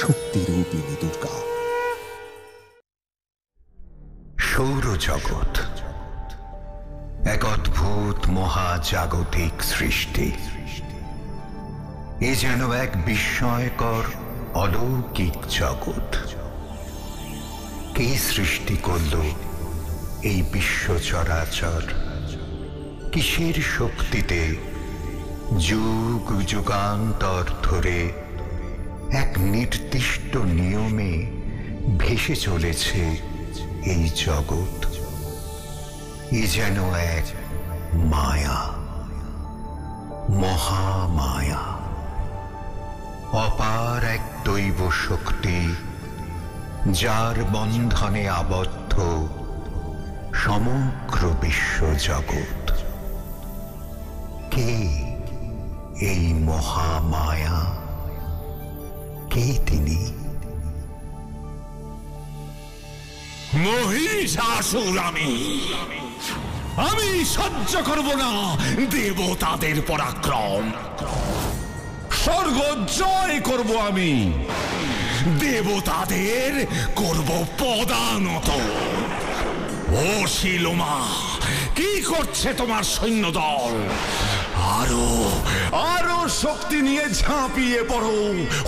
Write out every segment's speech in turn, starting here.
শক্তিরূপিণী দুর্গা। সৌরজগৎ এক অদ্ভুত মহাজাগতিক সৃষ্টি। এ যেন এক বিস্ময়কর অলৌকিক জগৎ। কে সৃষ্টি করল এই বিশ্ব চরাচর? কিসের শক্তিতে যুগ যুগান্তর ধরে এক নির্দিষ্ট নিয়মে ভেসে চলেছে এই জগৎ? এ যেন এক মায়া, মহামায়া, অপার এক দৈব শক্তি, যার বন্ধনে আবদ্ধ সমগ্র বিশ্ব জগৎ। কে এই মহামায়া? কে তিনি? মহিষাসুর। আমি সহ্য করব না দেবতাদের পরাক্রম। স্বর্গ জয় করব আমি, দেবতাদের করব পদানত। ও শিলোমা, কি করছে তোমার সৈন্যদল? আরো আরো শক্তি নিয়ে ঝাঁপিয়ে পড়ো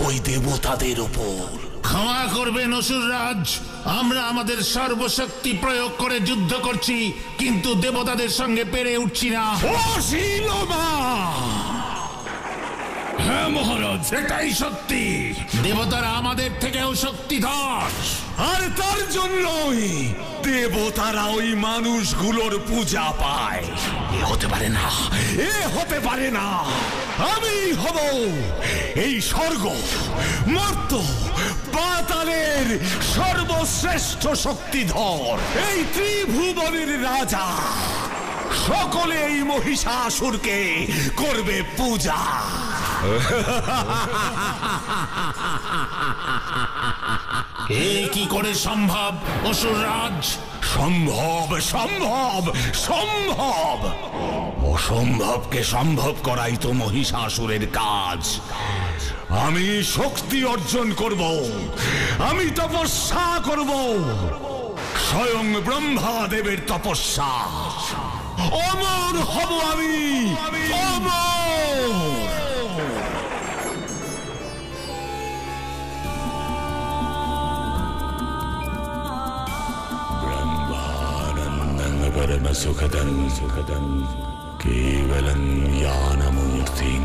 ওই দেবতাদের উপর। ক্ষমা করবেন অসুররাজ, আমরা আমাদের সর্বশক্তি প্রয়োগ করে যুদ্ধ করছি, কিন্তু দেবতাদের সঙ্গে পেরে উঠছি না। ও শিলোমা! হ্যাঁ মহারাজ, এটাই সত্যি। দেবতারা আমাদের থেকেও শক্তিধর, আর তার জন্যই দেবতারা ওই মানুষগুলোর পূজা পায়। এ হতে পারে না, এ হতে পারে না। আমি হব এই স্বর্গ, মর্ত, পাতালের সর্বশ্রেষ্ঠ শক্তিধর, এই ত্রিভুবনের রাজা। সকলে এই মহিষাসুরকে করবে পূজা। এ কি করে সম্ভব অসুররাজ? সম্ভব, সম্ভব, সম্ভব। অসম্ভবকে সম্ভব করাই তো মহিষাসুরের কাজ। আমি শক্তি অর্জন করব, আমি তপস্যা করব, স্বয়ং ব্রহ্মাদেবের তপস্যা। অমর হব আমি, অমর। परम सुखदं केवलं ज्ञानमूर्तिं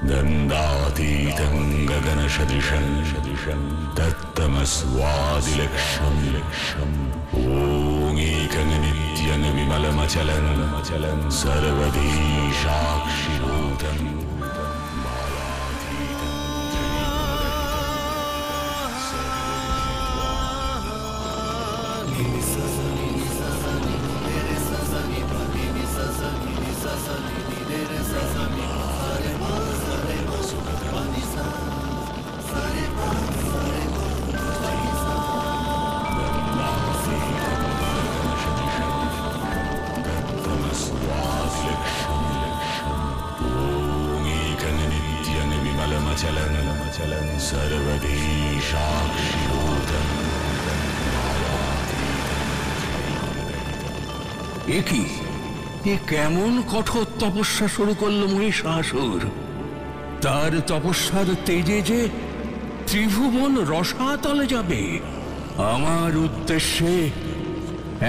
दन्दातीतं गगनसदृशं तत्तमस्वादिलक्ष्यं ॐ एकं नित्यं विमलमचलं सर्वधी साक्षिभूतं सर्वधी साक्षिभूतं। এ কেমন কঠোর তপস্যা শুরু করলো মহিষাসুর? তার তপস্যার তেজে যে ত্রিভুবন রসাতলে যাবে। আমার উদ্দেশ্যে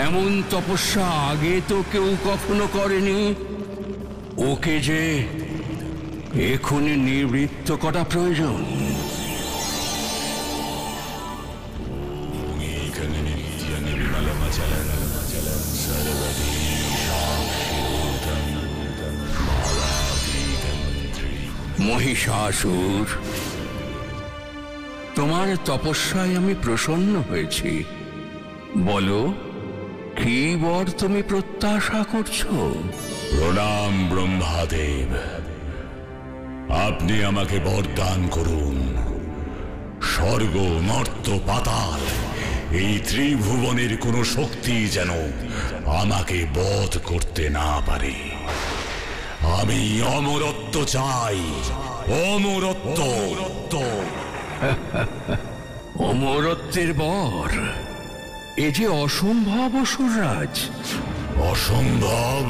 এমন তপস্যা আগে তো কেউ কখনো করেনি। ওকে যে এখনই নিবৃত্ত করা প্রয়োজন। মহিষাসুর, তোমার তপস্যায় আমি প্রসন্ন হয়েছি। বলো, কি বর তুমি প্রত্যাশা করছো? প্রণাম ব্রহ্মাদেব, আপনি আমাকে বরদান করুন। স্বর্গ, মর্ত, পাতাল, এই ত্রিভুবনের কোনো শক্তি যেন আমাকে বধ করতে না পারে। আমি অমরত্ব চাই, অমরত্ব। অমরত্বের বর, এ যে অসম্ভব অসুররাজ। অসম্ভব?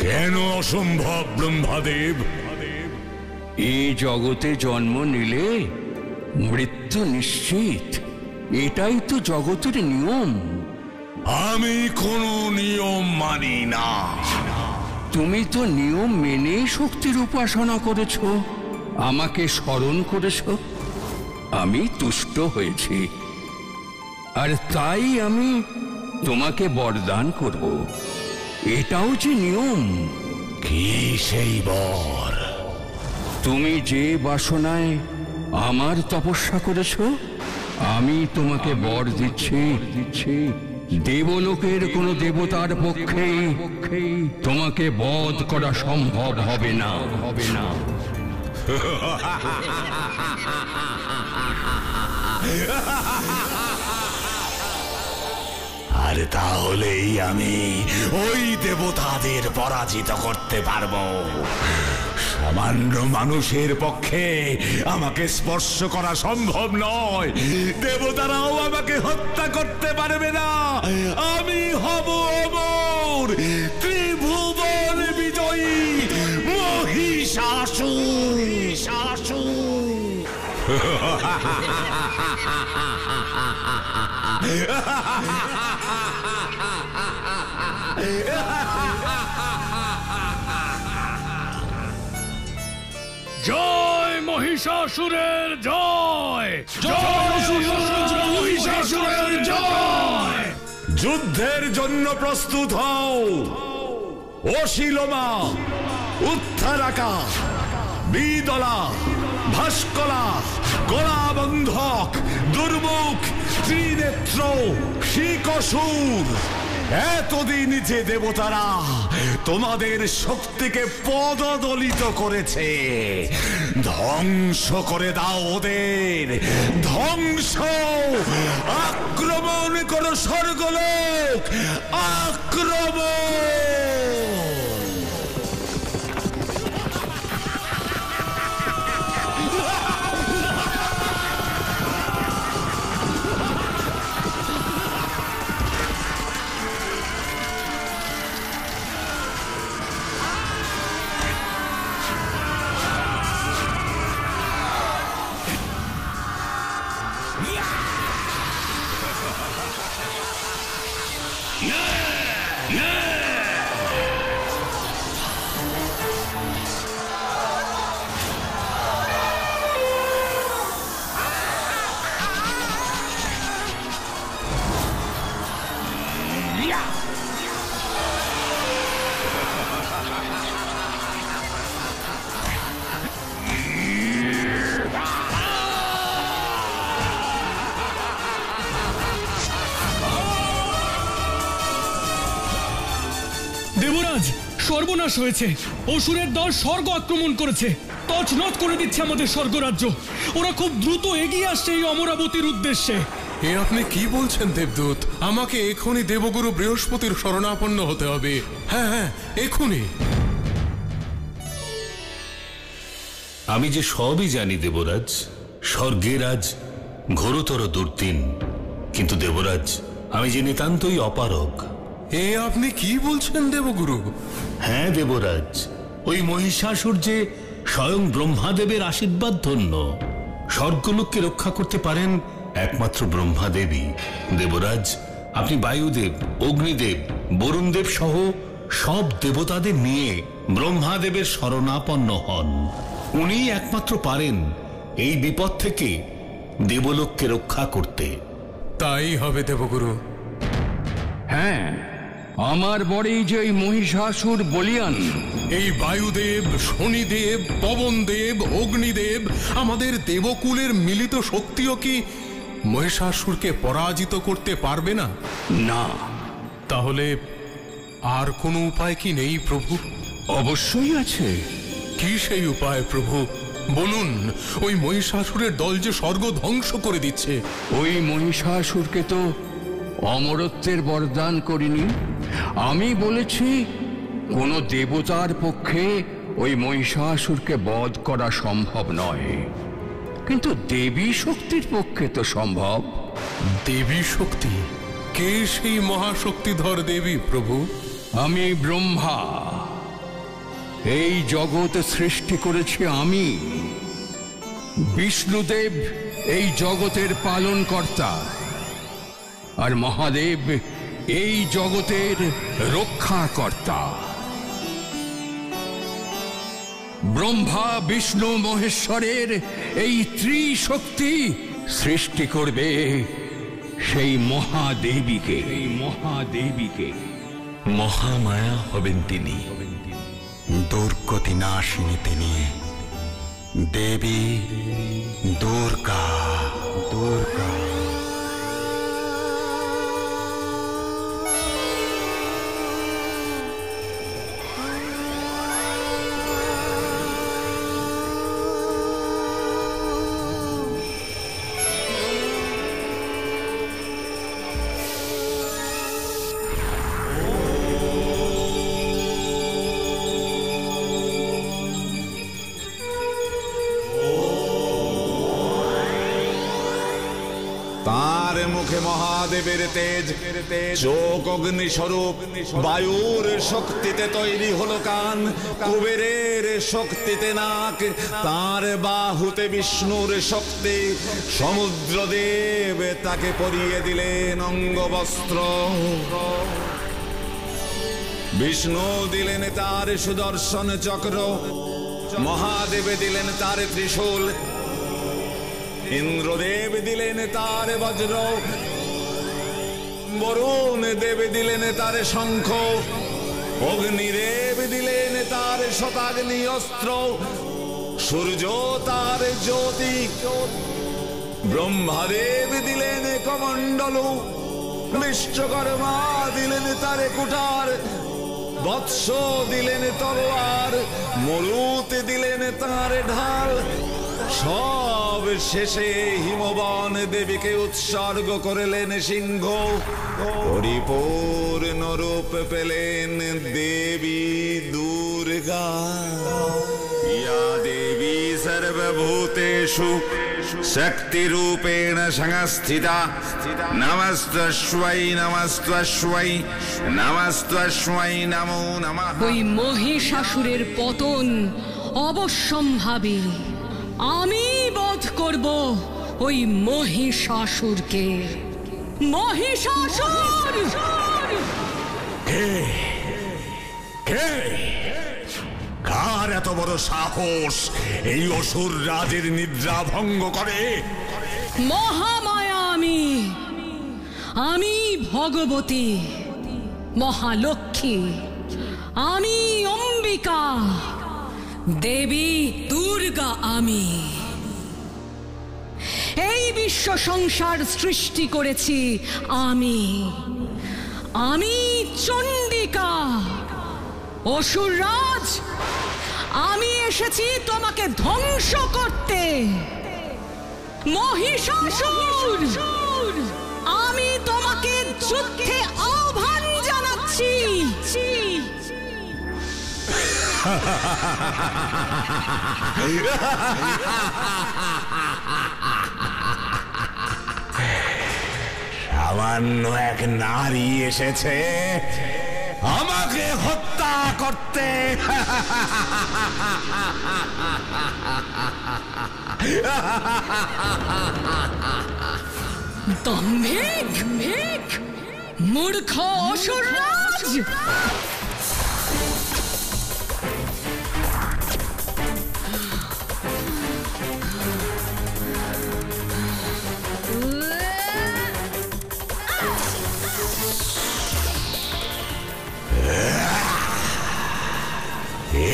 কেন অসম্ভব ব্রহ্মাদেব? এই জগতে জন্ম নিলে মৃত্যু নিশ্চিত, এটাই তো জগতের নিয়ম। আমি কোনো নিয়ম মানি না। তুমি তো নিয়ম মেনে শক্তির উপাসনা করেছ, আমাকে স্মরণ করেছ, আমি তুষ্ট হয়েছি। আর তাই আমি তোমাকে বরদান করব। এটাও যে নিয়ম। কি সেই বর? তুমি যে বাসনায় আমার তপস্যা করেছ, আমি তোমাকে বর দিচ্ছি। দেবলোকের কোন দেবতার পক্ষে তোমাকে বধ করা সম্ভব হবে না। আর তাহলেই আমি ওই দেবতাদের পরাজিত করতে পারবো। সামান্য মানুষের পক্ষে আমাকে স্পর্শ করা সম্ভব নয়। দেবতারাও আমাকে হত্যা করতে পারবে না। আমি হব অমর, ত্রিভুবন বিজয়ী মহিষাসুর। জয় মহিষাসুরের জয়! মহিষাসুরের জয়! যুদ্ধের জন্য প্রস্তুত হও। অশিলমা, উত্থারাকা, বিদলা, ভাস্কলা, গলাবন্ধক, দুর্মুখ, ত্রিনেত্র, শিকসুর, এতদিন যে দেবতারা তোমাদের শক্তিকে পদদলিত করেছে, ধ্বংস করে দাও ওদের। ধ্বংস! আক্রমণ করো স্বর্গলোক! আক্রমণ! দেবরাজ, সর্বনাশ হয়েছে। অসুরের দল স্বর্গ আক্রমণ করেছে, তছনছ করে দিচ্ছে আমাদের স্বর্গরাজ্য। ওরা খুব দ্রুত এগিয়ে আসছে এই অমরাবতীর উদ্দেশ্যে। এ আপনি কি বলছেন দেবদূত? আমাকে এখনই দেবগুরু বৃহস্পতির শরণাপন্ন হতে হবে। হ্যাঁ, এখনই। আমি যে সবই জানি দেবরাজ। স্বর্গের আজ ঘোরতর দুর্দিন, কিন্তু দেবরাজ আমি যে নিতান্তই অপারগ। এ আপনি কি বলছেন দেবগুরু? হ্যাঁ দেবরাজ, ওই মহিষাসুর যে স্বয়ং ব্রহ্মাদেবের আশীর্বাদ ধন্য। স্বর্গলোককে রক্ষা করতে পারেন একমাত্র ব্রহ্মাদেবী। দেবরাজ, আপনি বায়ুদেব, অগ্নিদেব, বরুণদেব সহ সব দেবতাদের নিয়ে ব্রহ্মাদেবের শরণাপন্ন হন। উনি একমাত্র পারেন এই বিপদ থেকে দেবলোককে রক্ষা করতে। তাই হবে দেবগুরু। হ্যাঁ, আমার বরেই যে ওই মহিষাসুর বলিয়ান। এই বায়ুদেব, শনিদেব, পবনদেব, অগ্নিদেব, আমাদের দেবকুলের মিলিত শক্তিও কি মহিষাসুরকে পরাজিত করতে পারবে না? না। তাহলে আর কোনো উপায় কি নেই প্রভু? অবশ্যই আছে। কি সেই উপায় প্রভু? বলুন। ওই মহিষাসুরের দল যে স্বর্গ ধ্বংস করে দিচ্ছে। ওই মহিষাসুরকে তো অমরত্বের বরদান করিনি। আমি বলেছি কোন দেবতার পক্ষে ওই মহিষাসুরকে বধ করা সম্ভব নয়। কিন্তু দেবী শক্তির পক্ষে তো সম্ভব। দেবী শক্তি? কে সেই মহাশক্তিধর দেবী প্রভু? আমি ব্রহ্মা। এই জগৎ সৃষ্টি করেছি আমি। বিষ্ণুদেব এই জগতের পালন কর্তা, আর মহাদেব এই জগতের রক্ষাকর্তা। ব্রহ্মা বিষ্ণু মহেশ্বরের এই ত্রিশক্তি সৃষ্টি করবে সেই মহাদেবীকে। মহামায়া হবেন তিনি, দুর্গতি নাশিনী তিনি, দেবী দুর্গা। তার মুখে মহাদেবের তেজ, চোখ অগ্নিস্বরূপ, বায়ুর শক্তিতে তৈরি হলো কান, কুবেরের শক্তিতে নাক, তার বাহুতে বিষ্ণুর শক্তি। সমুদ্রদেব তাকে পরিয়ে দিলেন অঙ্গবস্ত্র, বিষ্ণু দিলেন তার সুদর্শন চক্র, মহাদেব দিলেন তার ত্রিশূল, ইন্দ্রদেব দিলেন তার বজ্র, বরুণ দেব দিলেন তার শঙ্খ, অগ্নিদেব দিলেন তার শতাগ্নি অস্ত্র, সূর্য তার জ্যোতি, ব্রহ্মাদেব দিলেন কমণ্ডলু, বিশ্বকর্মা দিলেন তার কুঠার, বৎস দিলেন তলোয়ার, মরুত দিলেন তার ঢাল। সব শেষে হিমবন দেবীকে উৎসর্গ করলেন সিংহ। পরিপূর্ণ রূপ পেলেন দেবী দুর্গা। ইয়া দেবী সর্বভূতেষু শক্তিরূপেণ সংস্থিতা। নমস্তস্मै নমস্তস্मै নমস্তস্मै নমো নমঃ। ওই মহিষাসুরের পতন অবশ্যম্ভাবী। আমি বধ করব ওই মহিষাসুরকে। মহিষাসুর! কার এত বড় সাহস এই অসুর রাজের নিদ্রা ভঙ্গ করে? মহামায়া আমি ভগবতী, মহালক্ষ্মী, আমি অম্বিকা, দেবী দুর্গা। আমি এই বিশ্ব সংসার সৃষ্টি করেছি। আমি চণ্ডিকা। অসুররাজ, আমি এসেছি তোমাকে ধ্বংস করতে। মহিষাসুর, আমি তোমাকে যুদ্ধে আহ্বান জানাচ্ছি। সামান্য এক নারী এসেছে আমাকে হত্যা করতে। দম্ভিক, মূর্খ অসুররাজ!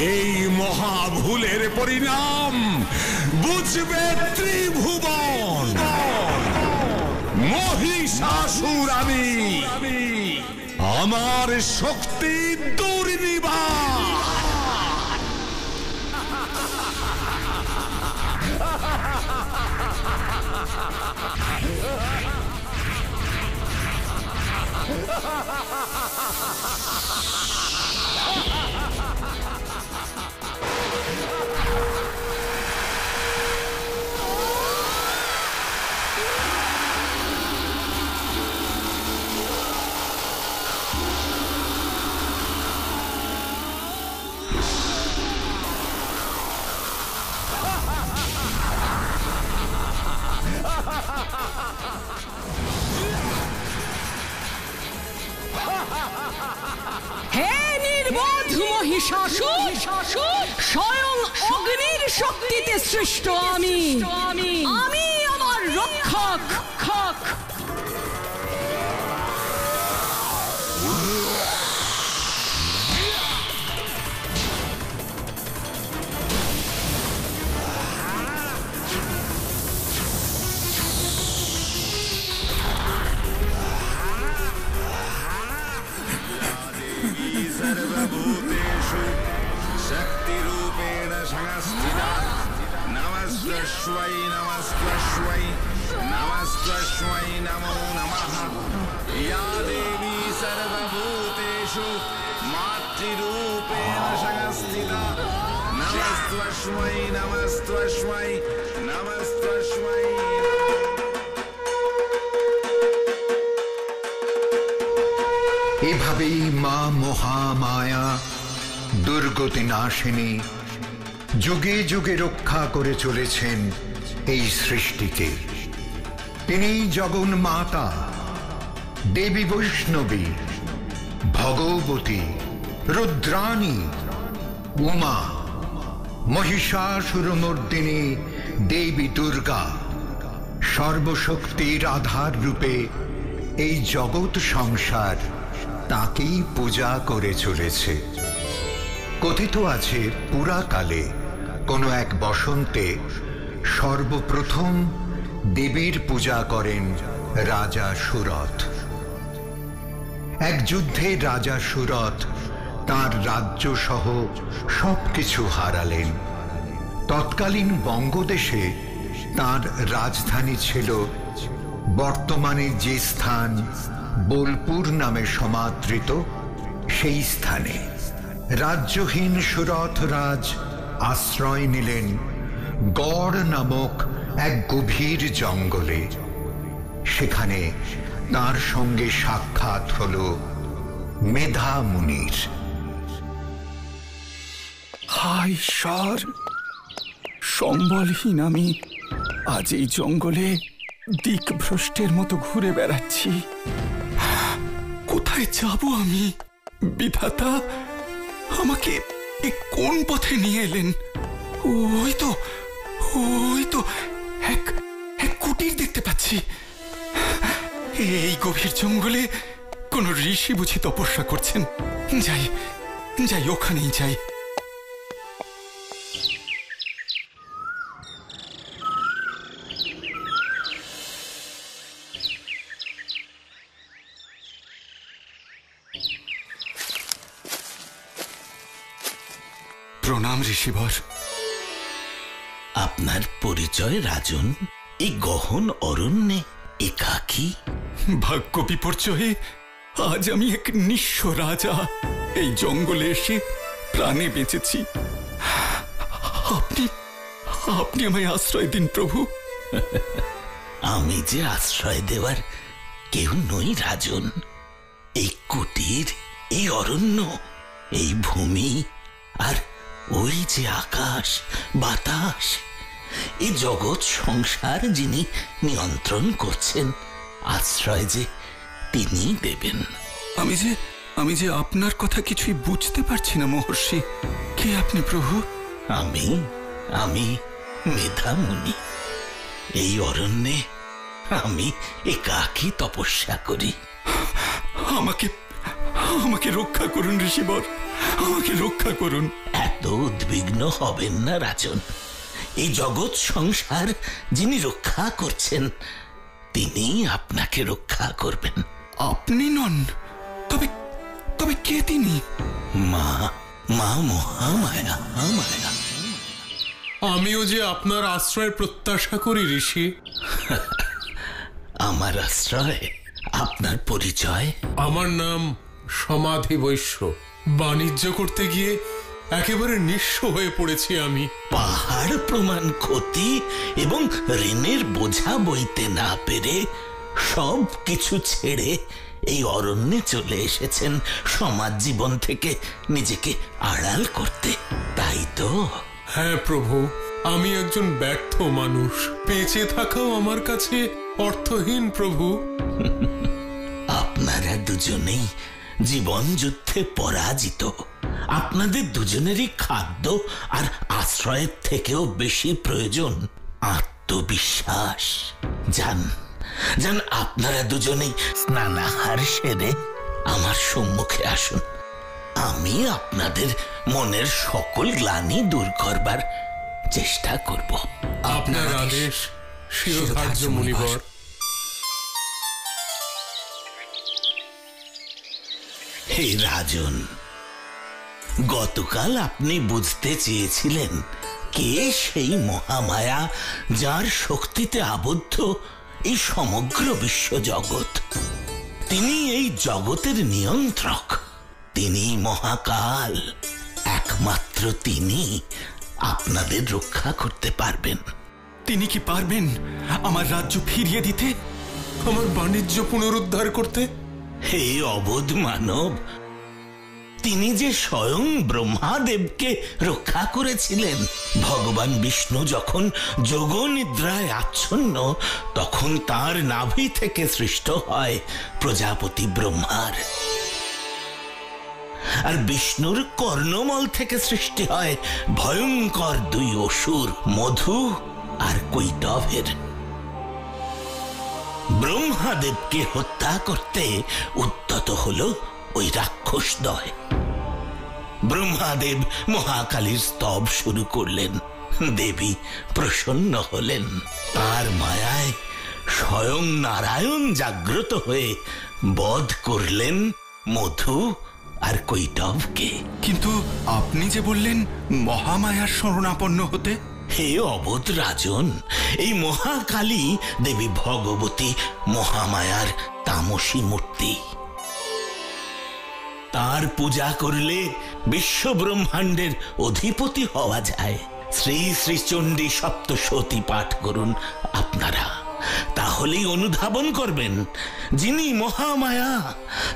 এই মহাভুলের পরিণাম বুঝবে ত্রিভুবন। মহিষাসুর আমি, আমার শক্তি দুর্নিবার। মহিষাসুর স্বয়ং অগ্নির শক্তিতে সৃষ্ট আমি আমার রক্ষক। सर्वभूतेषु शक्तिरूपेण संस्थिता नमस्त्वस्मै नमस्त्वस्मै नमस्त्वस्मै नमो नमः। या देवी सर्वभूतेषु मातृरूपेण संस्थिता नमस्त्वस्मै नमस्त्वस्मै नमस्त्वस्मै। এভাবেই মা মহামায়া দুর্গতি নাশিনী যুগে যুগে রক্ষা করে চলেছেন এই সৃষ্টিকে। তিনি জগন্মাতা, দেবী বৈষ্ণবী, ভগবতী, রুদ্রাণী, উমা, মহিষাসুরমর্দিনী দেবী দুর্গা, সর্বশক্তির আধার রূপে এই জগৎ সংসার তাকেই পূজা করে চলেছে। কথিত আছে পুরাকালে কোনো এক বসন্তে সর্বপ্রথম দেবীর পূজা করেন রাজা সুরথ। এক যুদ্ধে রাজা সুরথ তার রাজ্য সহ সবকিছু হারালেন। তৎকালীন বঙ্গদেশে তার রাজধানী ছিল বর্তমানে যে স্থান বোলপুর নামে সমাদৃত সেই স্থানে। রাজ্যহীন সুরথ রাজ আশ্রয় নিলেন গড় নামক এক গভীর জঙ্গলে। সেখানে তার সঙ্গে সাক্ষাৎ হল মেধা মুনির। হায় ঈশ্বর, সম্বলহীন আমি আজ এই জঙ্গলে দিকভ্রষ্টের মতো ঘুরে বেড়াচ্ছি। কোথায় যাব আমি? বিধাতা আমাকে কোন পথে নিয়ে এলেন? ওই তো এক কুটির দেখতে পাচ্ছি। এই গভীর জঙ্গলে কোন ঋষি বুঝি তপস্যা করছেন। যাই ওখানেই যাই। প্রণাম ঋষিবর। আপনার পরিচয় রাজন? এই গহন অরণ্যে একাকী? ভাগ্য বিপর্যয়ে আজ আমি এক নিঃস্ব রাজা এই জঙ্গলে এসে প্রাণে বেঁচেছি। আপনি আমায় আশ্রয় দিন প্রভু। আমি যে আশ্রয় দেওয়ার কেউ নই রাজন। এই কুটির, এই অরণ্য, এই ভূমি আর ওই যে আকাশ বাতাস, এই জগৎ সংসার যিনি নিয়ন্ত্রণ করছেন, আশ্রয় যে তিনি দেবেন। আমি যে আপনার কথা কিছুই বুঝতে পারছি না মহর্ষি। কে আপনি প্রভু? আমি মেধা মুনি। এই অরণ্যে আমি একাকী তপস্যা করি। আমাকে রক্ষা করুন ঋষিবর, আমাকে রক্ষা করুন। এত উদ্বিগ্ন হবেন না রাজন। এই জগৎ সংসার যিনি রক্ষা করছেন, তিনি আপনাকে রক্ষা করবেন। আপনি নন? তবে কে তিনি? মা মহামায়া। আমিও যে আপনার আশ্রয়ের প্রত্যাশা করি ঋষি। আমার আশ্রয়? আপনার পরিচয়? আমার নাম সমাধি বৈশ্য। বাণিজ্য করতে গিয়ে একেবারে নিঃস্ব হয়ে পড়েছি আমি। পাহাড় প্রমাণ ক্ষতি এবং ঋণের বোঝা বইতে না পেরে সব কিছু ছেড়ে এই অরণ্যে চলে এসেছেন সমাজ জীবন থেকে নিজেকে আড়াল করতে, তাই তো? হ্যাঁ প্রভু, আমি একজন ব্যর্থ মানুষ। বেঁচে থাকাও আমার কাছে অর্থহীন প্রভু। আপনারা দুজনেই জীবন যুদ্ধে পরাজিত। আপনাদের দুজনেরই খাদ্য আর আশ্রয়ের থেকেও বেশি প্রয়োজন আত্মবিশ্বাস। যান যান, আপনারা দুজনেই স্নানাহার সেরে আমার সম্মুখে আসুন। আমি আপনাদের মনের সকল গ্লানি দূর করবার চেষ্টা করব। আপনার আদেশ শিরোধার্য মুনিবর। হে রাজন, গতকাল আপনি বুঝতে চেয়েছিলেন কে সেই মহামায়া যার শক্তিতে আবদ্ধ এই সমগ্র বিশ্বজগৎ। তিনি এই জগতের নিয়ন্ত্রক, তিনি মহাকাল। একমাত্র তিনি আপনাদের রক্ষা করতে পারবেন। তিনি কি পারবেন আমার রাজ্য ফিরিয়ে দিতে, আমার বাণিজ্য পুনরুদ্ধার করতে? হে অবোধ মানব, তিনি যে স্বয়ং ব্রহ্মাদেবকে রক্ষা করেছিলেন। ভগবান বিষ্ণু যখন যোগ নিদ্রায় আচ্ছন্ন, তখন তার নাভি থেকে সৃষ্ট হয় প্রজাপতি ব্রহ্মার। আর বিষ্ণুর কর্ণমল থেকে সৃষ্টি হয় ভয়ঙ্কর দুই অসুর, মধু আর কৈটভের। ব্রহ্মাদেবকে হত্যা করতে উদ্যত হলো ওই রাক্ষসদ্বয়। ব্রহ্মাদেব মহাকালীর স্তব শুরু করলেন। দেবী প্রসন্ন হলেন। তার মায়ায় স্বয়ং নারায়ণ জাগ্রত হয়ে বধ করলেন মধু আর কৈটভকে। কিন্তু আপনি যে বললেন মহামায়ার শরণাপন্ন হতে। হে অবোধ রাজন, এই মহাকালী দেবী ভগবতী মহামায়ার তামসী মূর্তি। তার পূজা করলে বিশ্ব ব্রহ্মাণ্ডের অধিপতি হওয়া যায়। শ্রী শ্রী চণ্ডী সপ্তশতী পাঠ করুন আপনারা, তাহলেই অনুধাবন করবেন যিনি মহামায়া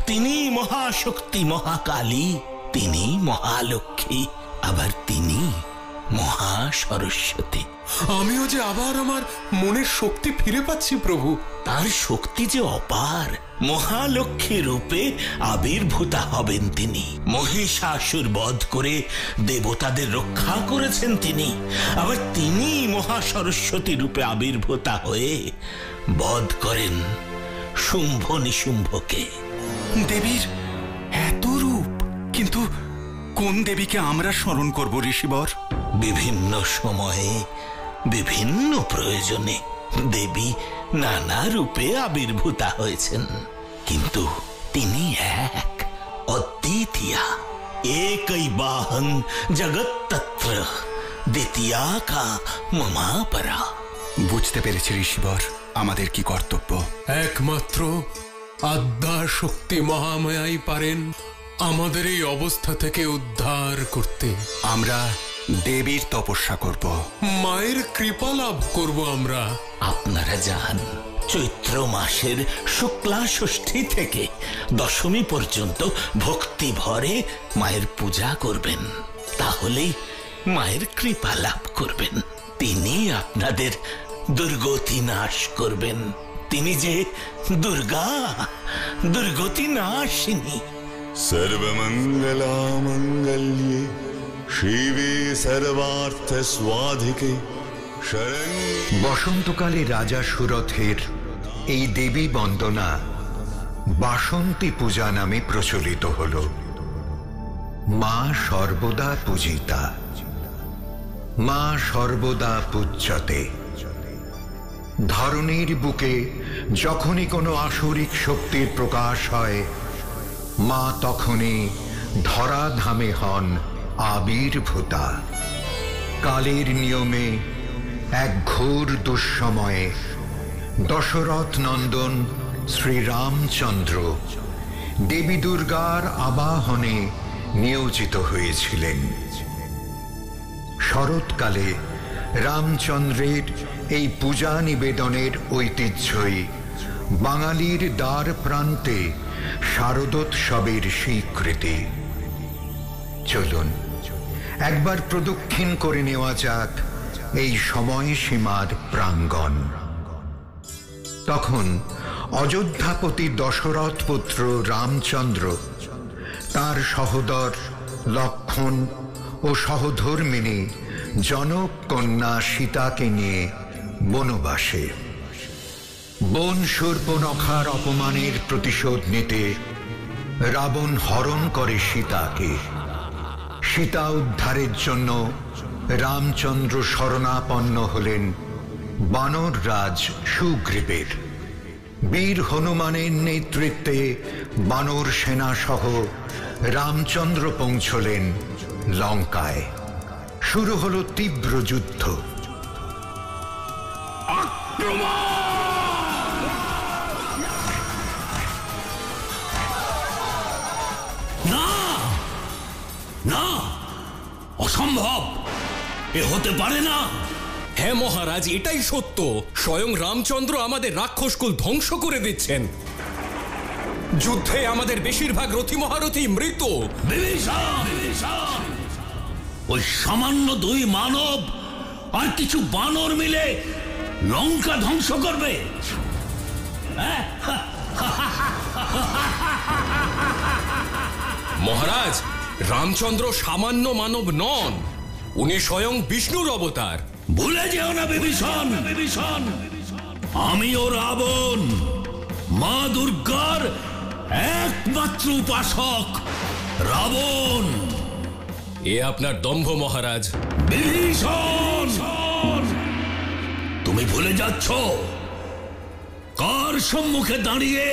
তিনি মহাশক্তি মহাকালী, তিনি মহালক্ষ্মী, আবার তিনি মহা সরস্বতী। আমিও যে আবার আমার মনের শক্তি ফিরে পাচ্ছি প্রভু। তার শক্তি যে অপার। মহালক্ষ্মী রূপে আবির্ভূতা হবেন তিনি। মহিষাসুর বধ করে দেবতাদের রক্ষা করেছেন তিনি। আবার তিনি মহা সরস্বতী রূপে আবির্ভূতা হয়ে বধ করেন শুম্ভ নিশুম্ভকে। দেবীর এত রূপ, কিন্তু কোন দেবীকে আমরা স্মরণ করব ঋষিবর? বিভিন্ন সময়ে বিভিন্ন প্রয়োজনে দেবী নানা রূপে আবির্ভূতা হয়েছেন, কিন্তু তিনি এক, অদ্বিতীয়া। একই বাহন জগত্তত্র দ্বিতীয়া কা মমাপরা। বুঝতে পেরেছি ঋষিবর, আমাদের কি কর্তব্য। একমাত্র আদ্যা শক্তি মহামায়াই পারেন আমাদের এই অবস্থা থেকে উদ্ধার করতে। আমরা দেবীর তপস্যা করব, মায়ের কৃপা লাভ করব আমরা। আপনারা যান, চৈত্র মাসের শুক্লা ষষ্ঠী থেকে দশমী পর্যন্ত ভক্তি ভরে মায়ের পূজা করবেন, তাহলেই মায়ের কৃপা লাভ করবেন। তিনি আপনাদের দুর্গতি নাশ করবেন। তিনি যে দুর্গা, দুর্গতি নাশিনী। सर्वमंगला मंगल्ये शिवे सर्वार्थ स्वाधिके शरण्ये। বসন্তকালে রাজা সুরথের এই দেবী বন্দনা বাসন্তী পূজা নামে প্রচলিত হল। মা সর্বদা পূজিতা, মা সর্বদা পূজ্যতে। ধরণীর বুকে যখনই কোনো আসরিক শক্তির প্রকাশ হয়, মা তখনই ধরাধামে হন আবির্ভূতা। কালের নিয়মে এক ঘোর দুঃসময়ে দশরথ নন্দন শ্রীরামচন্দ্র দেবী দুর্গার আবাহনে নিয়োজিত হয়েছিলেন। শরৎকালে রামচন্দ্রের এই পূজা নিবেদনের ঐতিহ্যই বাঙালির দ্বার প্রান্তে শারদোৎসবের স্বীকৃতি। চলুন একবার প্রদক্ষিণ করে নেওয়া যাক এই সময়সীমার প্রাঙ্গণ। তখন অযোধ্যাপতি দশরথ পুত্র রামচন্দ্র তার সহোদর লক্ষণ ও সহধর্মিণী জনক কন্যা সীতাকে নিয়ে বনবাসে। বন শূর্পণখার অপমানের প্রতিশোধ নিতে রাবণ হরণ করে সীতাকে। সীতা উদ্ধারের জন্য রামচন্দ্র শরণাপন্ন হলেন বানর রাজ সুগ্রীবের। বীর হনুমানের নেতৃত্বে বানর সেনা সহ রামচন্দ্র পৌঁছলেন লঙ্কায়। শুরু হলো তীব্র যুদ্ধ। না না, অসম্ভব, এ হতে পারে না। হ্যাঁ মহারাজ, এটাই সত্য। স্বয়ং রামচন্দ্র আমাদের রাক্ষসকুল ধ্বংস করে দিচ্ছেন। যুদ্ধে আমাদের বেশিরভাগ রথী মহারথী মৃত। ওই সামান্য 2 মানব আর কিছু বানর মিলে লঙ্কা ধ্বংস করবে? মহারাজ, রামচন্দ্র সামান্য মানব নন, উনি স্বয়ং বিষ্ণুর অবতার। ভুলে যেও না বিভীষণ, আমিও রাবণ, মা দুর্গার একমাত্র উপাসক রাবণ। এ আপনার দম্ভ মহারাজ। বিভীষণ, তুমি ভুলে যাচ্ছ কার সম্মুখে দাঁড়িয়ে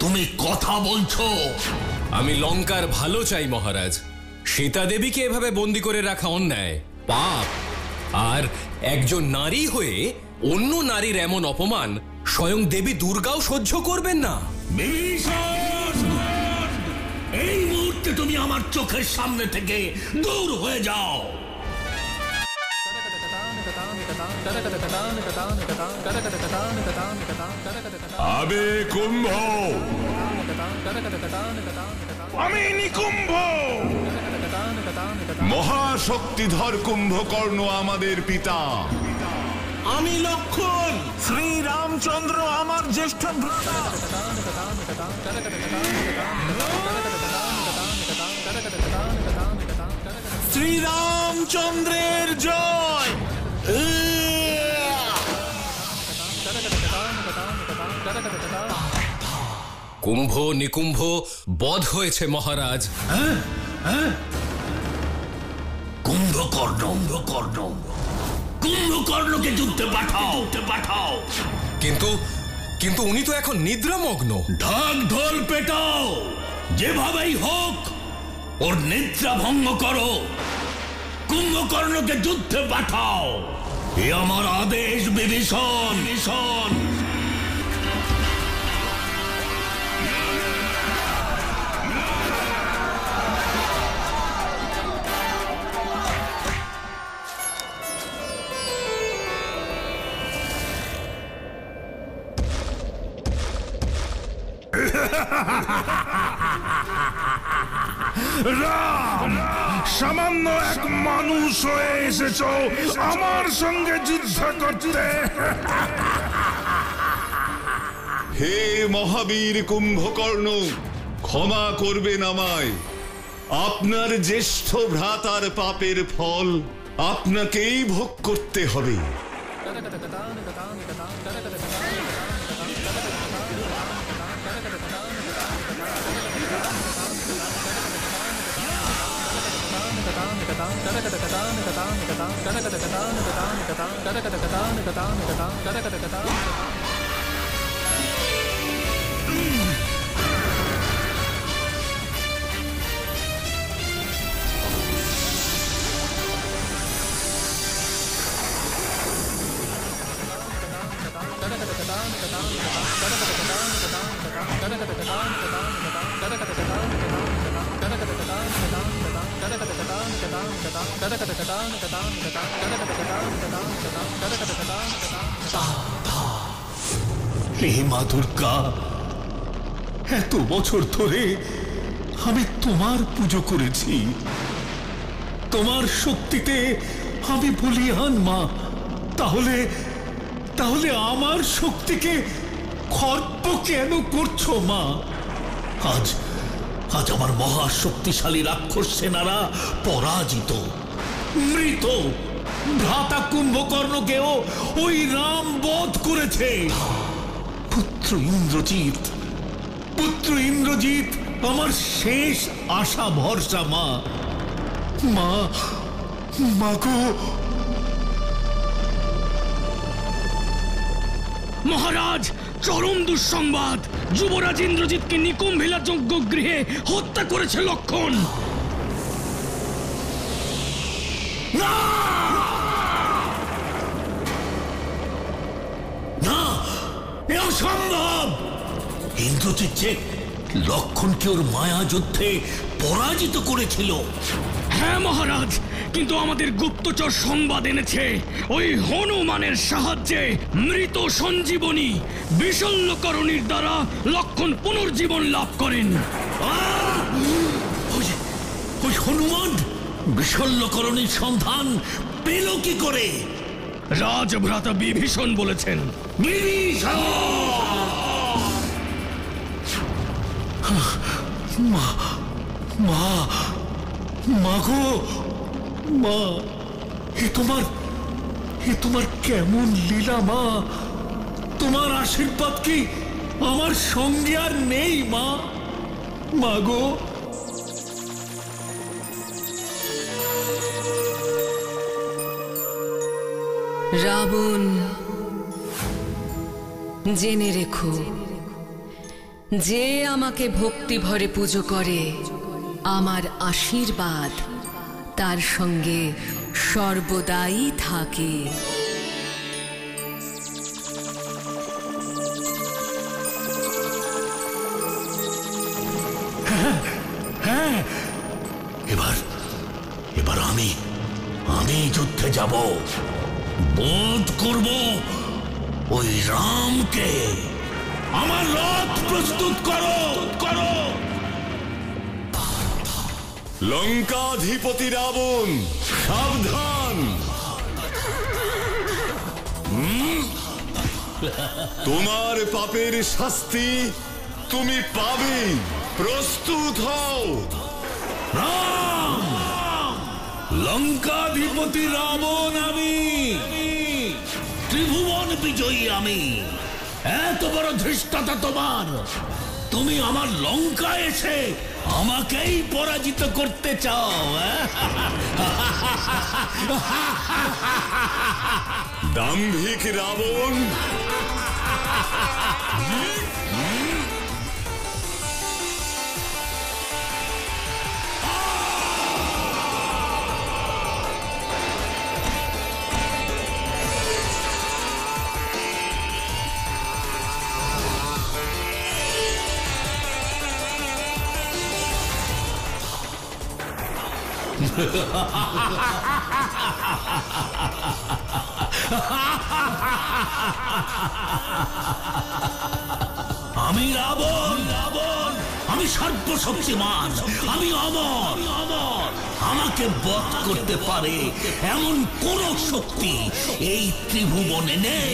তুমি কথা বলছো? আমি লঙ্কার ভালো চাই মহারাজ। সীতা দেবীকে এভাবে বন্দি করে রাখা অন্যায়, পাপ। আর একজন নারী হয়ে অন্য নারীর এমন অপমান স্বয়ং দেবী দুর্গাও সহ্য করবেন না। এই মুহূর্তে তুমি আমার চোখের সামনে থেকে দূর হয়ে যাও। আবে কুম্ভ, আমি নিকুম্ভ। মহাশক্তিধর কুম্ভকর্ণ আমাদের পিতা। আমি লক্ষণ, শ্রী রামচন্দ্র আমার জ্যেষ্ঠ ভ্রাতা। শ্রীরামচন্দ্রের জয়। কুম্ভ নিকুম্ভ বধ হয়েছে মহারাজ। কুম্ভকর্ণকে যুদ্ধে পাঠাও। কিন্তু উনি তো এখন নিদ্রামগ্ন। ঢাক ঢোল পেটাও, যেভাবেই হোক ওর নিদ্রা ভঙ্গ করো। কুম্ভকর্ণকে যুদ্ধে পাঠাও, এ আমার আদেশ বিভীষণ। রাম, সামান্য এক মানুষ হয়ে এসেছো আমার সঙ্গে যুদ্ধ করতে? হে মহাবীর কুম্ভকর্ণ, ক্ষমা করবেন আমায়। আপনার জ্যেষ্ঠ ভ্রাতার পাপের ফল আপনাকেই ভোগ করতে হবে। হে মা দুর্গা, এত বছর ধরে আমি তোমার পুজো করেছি, তোমার শক্তিতে আমি বলিয়ান মা। তাহলে আমার শক্তিকে খর্ব কেন করছো মা? আজ আমার মহাশক্তিশালী রাক্ষস সেনারা পরাজিত, মৃত। ভ্রাতা কুম্ভকর্ণকেও ওই রাম বধ করেছে। পুত্র ইন্দ্রজিৎ আমার শেষ আশা ভরসা। মা গো। মহারাজ, চরম দুঃসংবাদ! যুবরাজ ইন্দ্রজিৎকে নিকুম্ভিলা যজ্ঞগৃহে হত্যা করেছে লক্ষণ। না, এ অসম্ভব। ইন্দ্রজিৎ যে লক্ষণকে ওর মায়া যুদ্ধে পরাজিত করেছিল। হ্যাঁ মহারাজ, কিন্তু আমাদের গুপ্তচর সংবাদ এনেছে ওই হনুমানের সাহায্যে মৃত সঞ্জীবনী বিশল্যকরণীর দ্বারা লক্ষণ পুনর্জীবন লাভ করেন। ওই হনুমান বিশল্যকরণীর সন্ধান পেল কি করে? রাজভ্রাতা বিভীষণ বলেছেন। মা গো, মা, এ তোমার কেমন লীলা মা? তোমার আশীর্বাদ কি আমার সঙ্গে আর নেই মা গো? রাবণ, জেনে রেখো, যে আমাকে ভক্তি ভরে পুজো করে আমার আশীর্বাদ তার সঙ্গে সর্বদাই থাকে। হ্যাঁ, এবার আমি যুদ্ধে যাব, বধ করব ওই রামকে। আমার রথ প্রস্তুত করো। লঙ্কাধিপতি রাবণ, সাবধান! তোমার পাপের শাস্তি তুমি পাবে। প্রস্তুত হও। লঙ্কাধিপতি রাবণ আমি, ত্রিভুবন বিজয়ী আমি। এত বড় ধৃষ্টতা তোমার! তুমি আমার লঙ্কা এসে আমাকেই পরাজিত করতে চাও? দাম্ভিক রাবণ! আমি রাবণ, আমি সর্বশক্তিমান, আমি অমর। আমাকে বধ করতে পারে এমন কোন শক্তি এই ত্রিভুবনে নেই।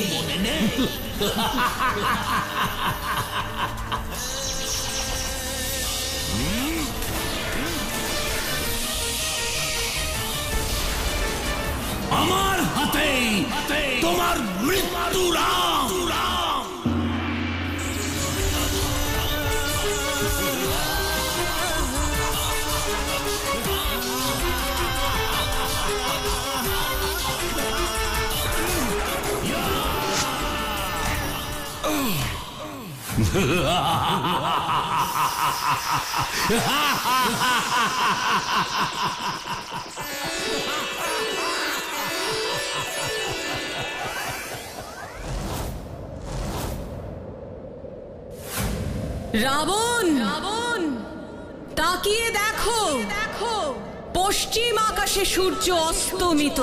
আমার হাতে তোমার মৃত্যু। রাম, রাবণ, তাকিয়ে দেখো, পশ্চিম আকাশে সূর্য অস্তমিত।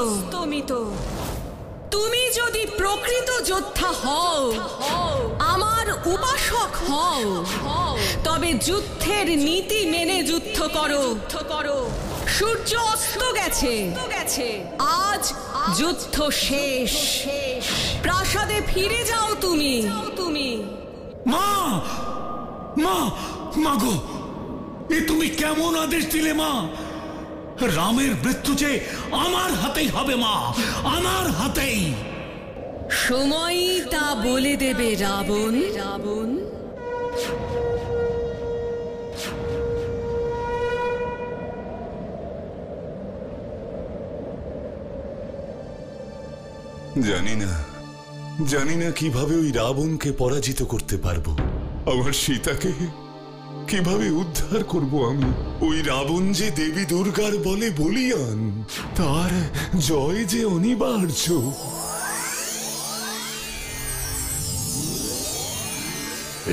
তুমি যদি প্রকৃত যোদ্ধা হও, আমার উপাসক হও, তবে যুদ্ধের নীতি মেনে যুদ্ধ করো। সূর্য অস্ত গেছে, আজ যুদ্ধ শেষ। প্রাসাদে ফিরে যাও তুমি। মা গো, এ তুমি কেমন আদেশ দিলে মা? রামের মৃত্যু যে আমার হাতেই হবে মা, আমার হাতেই। সময়ই তা বলে দেবে রাবণ। জানি না কিভাবে ওই রাবণকে পরাজিত করতে পারবো। আমার সীতাকে কিভাবে উদ্ধার করব আমি? ওই রাবণ যে দেবী দুর্গার বলে বলিয়ান, তার জয় যে অনিবার্য।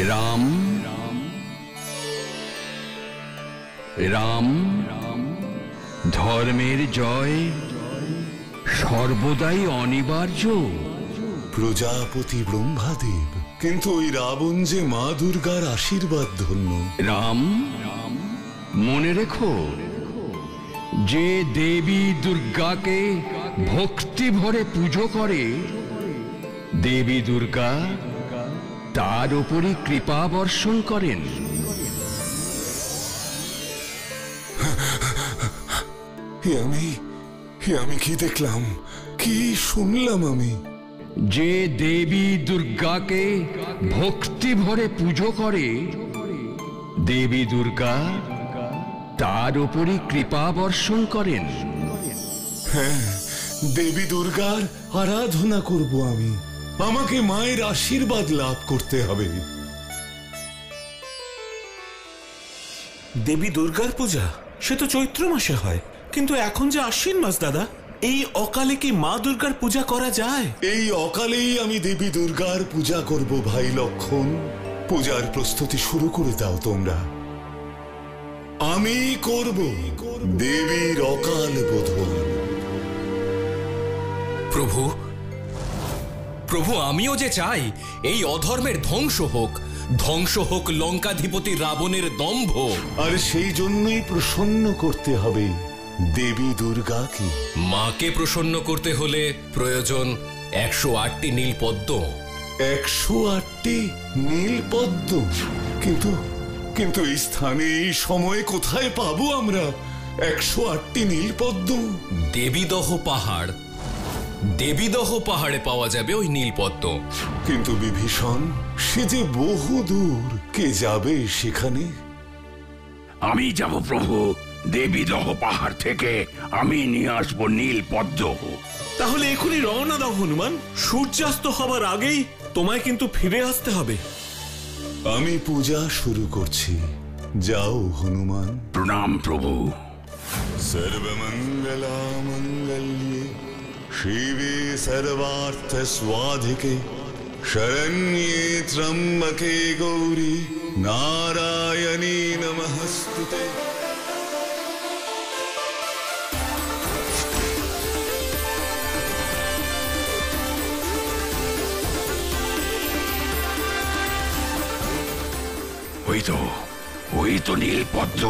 রাম রাম ধর্মের জয় সর্বদাই অনিবার্য। প্রজাপতি ব্রহ্মাদেব, কিন্তু ওই রাবণ যে মা দুর্গার আশীর্বাদ ধন্য। রাম, মনে রেখো, যে দেবী দুর্গাকে ভক্তি ভরে পুজো করে, দেবী দুর্গা তার উপরই কৃপা বর্ষণ করেন। আমি কি দেখলাম, কি শুনলাম আমি? যে দেবী দুর্গাকে ভক্তি ভরে পুজো করে, দেবী দুর্গা তার উপরই কৃপা বর্ষণ করেন। হ্যাঁ, দেবী দুর্গার আরাধনা করব আমি। আমাকে মায়ের আশীর্বাদ লাভ করতে হবে। দেবী দুর্গার পূজা সে তো চৈত্র মাসে হয়, কিন্তু এখন যে আশ্বিন মাস দাদা, এই অকালে কি মা দুর্গার পূজা করা যায়? এই অকালেই আমি দেবী দুর্গার পূজা করব ভাই লক্ষণ। পূজার প্রস্তুতি শুরু করে দাও তোমরা। আমি করব দেবীর অকাল বোধন। প্রভু, আমিও যে চাই এই অধর্মের ধ্বংস হোক লঙ্কাধিপতি রাবণের দম্ভ। আর সেই জন্যই প্রসন্ন করতে হবে দেবী দুর্গাকে। মাকে প্রসন্ন করতে হলে প্রয়োজন 108টি নীল পদ্ম। 108টি নীল পদ্ম? কিন্তু এই স্থানে, এই সময়ে কোথায় পাবো আমরা 108টি নীল পদ্ম? দেবীদহ পাহাড়ে পাওয়া যাবে ওই নীল পদ্ম। কিন্তু বিভীষণ, সে যে বহু দূর, কে যাবে সেখানে? আমি যাব প্রভু, দেবীদহ পাহাড় থেকে আমি নিয়ে আসবো নীল পদ্ম। তাহলে এখনই রওনা দাও হনুমান, সূর্যাস্ত হবার আগেই তোমায় কিন্তু ফিরে আসতে হবে। আমি পূজা শুরু করছি, যাও হনুমান। প্রণাম প্রভু। সর্বমঙ্গলা মঙ্গল্যে শিবে সর্বার্থ স্বাধিকে শরণ্যে ত্র্যম্বকে গৌরী নারায়ণী নমস্তুতে। ওই তো নীল পদ্ম।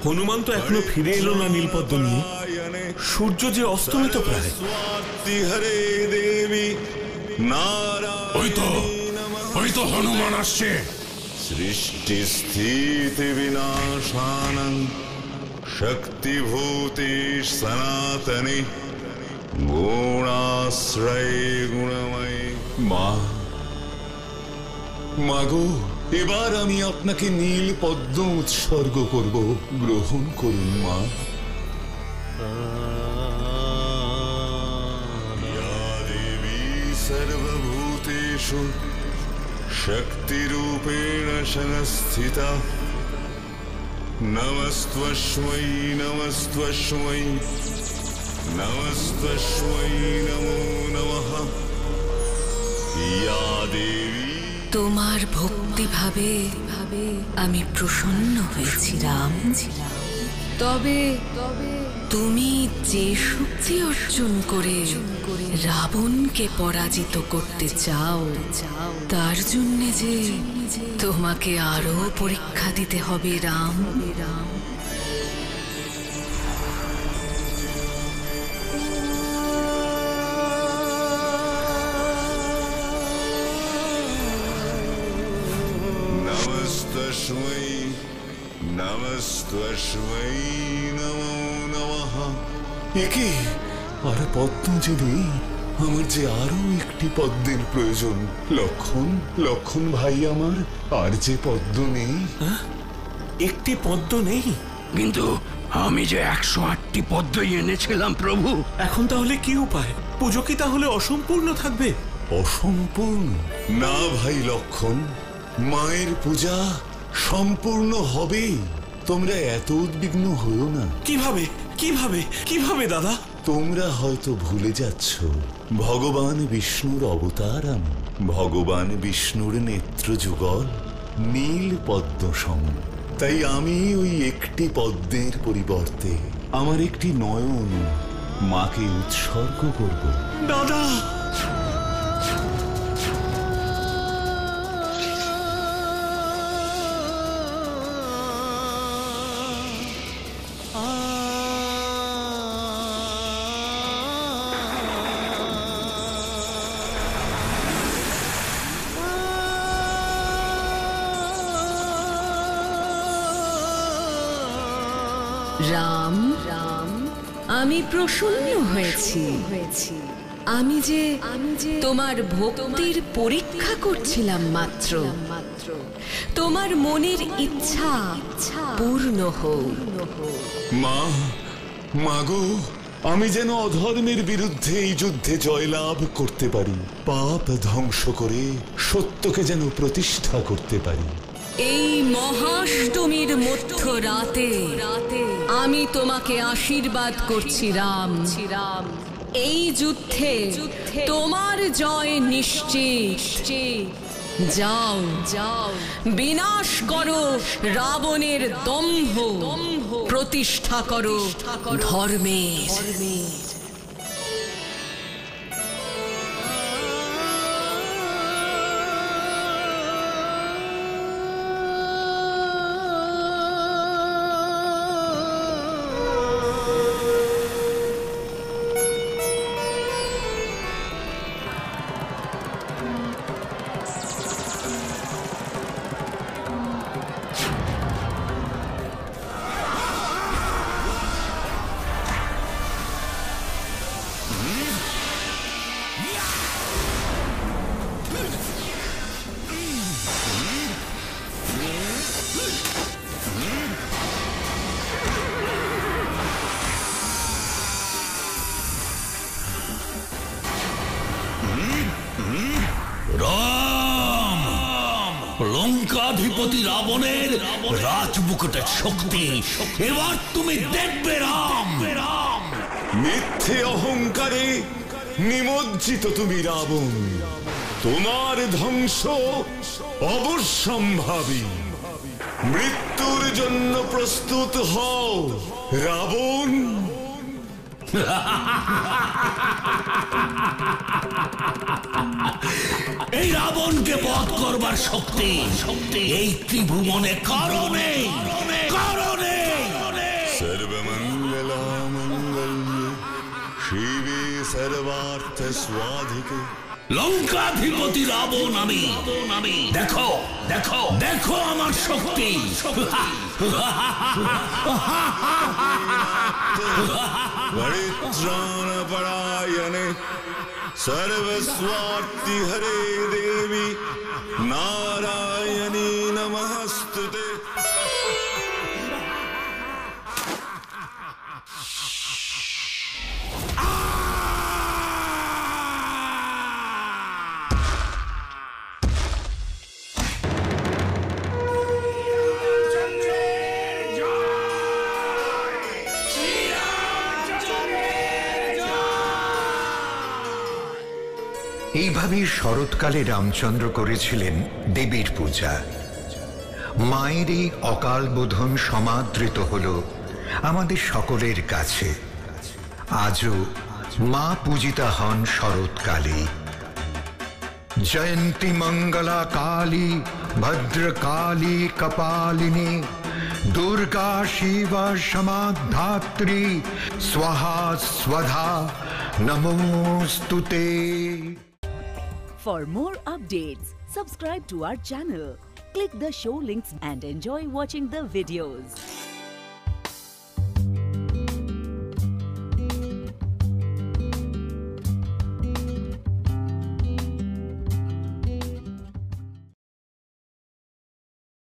হনুমান তো এখনো ফিরে এলো না নীলপদ্ম নিয়ে। সূর্য যে অস্তমিত প্রায়। ওই তো হনুমান আসছে। সৃষ্টি স্থিতি বিনাশানং শক্তিভূতি সনাতনী গুণাশ্রয় গুণময়ী। মাগো, এবার আমি আপনাকে নীল পদ্ম উৎসর্গ করব, গ্রহণ করুন মা। দেবী সর্বভূতেষু শক্তিরূপেণ সংস্থিতা নমস্ত্বস্मै নমস্ত্বস্मै নমস্ত্বস্मै নমো নমঃ। ইয়া দেবী। তোমার ভক্তি ভাবে আমি প্রসন্ন হয়েছি রাম। তবে তুমি যে শক্তি অর্জন করে রাবণকে পরাজিত করতে চাও, তার জন্য যে তোমাকে আরো পরীক্ষা দিতে হবে রাম। নমস্তস্মৈ নমস্তস্মৈ নমো নমঃ। একে আর পদ্ম যে নেই, আমার যে আরো একটি পদ্মের প্রয়োজন। লক্ষণ, লক্ষণ ভাই আমার, আর যে পদ্ম নেই। একটি পদ্ম নেই? কিন্তু আমি যে 108টি পদ্মই এনেছিলাম প্রভু। এখন তাহলে কি উপায়? পুজো কি তাহলে অসম্পূর্ণ থাকবে? অসম্পূর্ণ না ভাই লক্ষণ, মায়ের পূজা সম্পূর্ণ হবে। তোমরা এত উদ্বিগ্ন হও না। কিভাবে কিভাবে কিভাবে দাদা? তোমরা হয়তো ভুলে যাচ্ছ, ভগবান বিষ্ণুর অবতার আমি। ভগবান বিষ্ণুর নেত্র যুগল নীল পদ্ম সম। তাই আমি ওই একটি পদ্মের পরিবর্তে আমার একটি নয়ন মাকে উৎসর্গ করব। দাদা, রাম, আমি প্রসন্ন হয়েছি। আমি যে তোমার ভক্তির পরীক্ষা করছিলাম মাত্র। তোমার মনের ইচ্ছা পূর্ণ হোক। মা, মাগো, আমি যেন অধর্মের বিরুদ্ধে এই যুদ্ধে জয়লাভ করতে পারি, পাপ ধ্বংস করে সত্যকে যেন প্রতিষ্ঠা করতে পারি। এই মহাষ্টমীর মধ্য রাতে আমি তোমাকে আশীর্বাদ করছি রাম। এই যুদ্ধে তোমার জয় নিশ্চিত। যাও যাও, বিনাশ করো রাবণের দম্ভ, প্রতিষ্ঠা করো ধর্মের। লঙ্কাধিপতি রাবণের রাজমুকুটের শক্তি এবার তুমি দেখবে রাম। মিথ্যে অহংকারে নিমজ্জিত তুমি রাবণ, তোমার ধ্বংস অবশ্যম্ভাবী। মৃত্যুর জন্য প্রস্তুত হও রাবণ। এই রাবণকে বধ করবার শক্তি এই ত্রিভুবনে কারণে কারণে। সর্বমঙ্গলা মঙ্গল্যে শিবে সর্বার্থ স্বাধিকে। লঙ্কাধিপতি রাবণ আমি। দেখো দেখো দেখো আমার শক্তি। পরিত্রাণপরায়ণে সর্বস্বার্থি হরে দেবী নারায়ণী নমস্তুতে। এইভাবেই শরৎকালে রামচন্দ্র করেছিলেন দেবীর পূজা। মায়েরই অকাল বোধন সমাদৃত হল আমাদের সকলের কাছে। আজও মা পূজিতা হন শরৎকালে। জয়ন্তী মঙ্গলা কালী ভদ্রকালী কপালিনী দুর্গা শিবা সমাধাত্রী স্বাহা স্বধা নমোস্তুতে। For more updates, subscribe to our channel, Click the show links and enjoy watching the videos.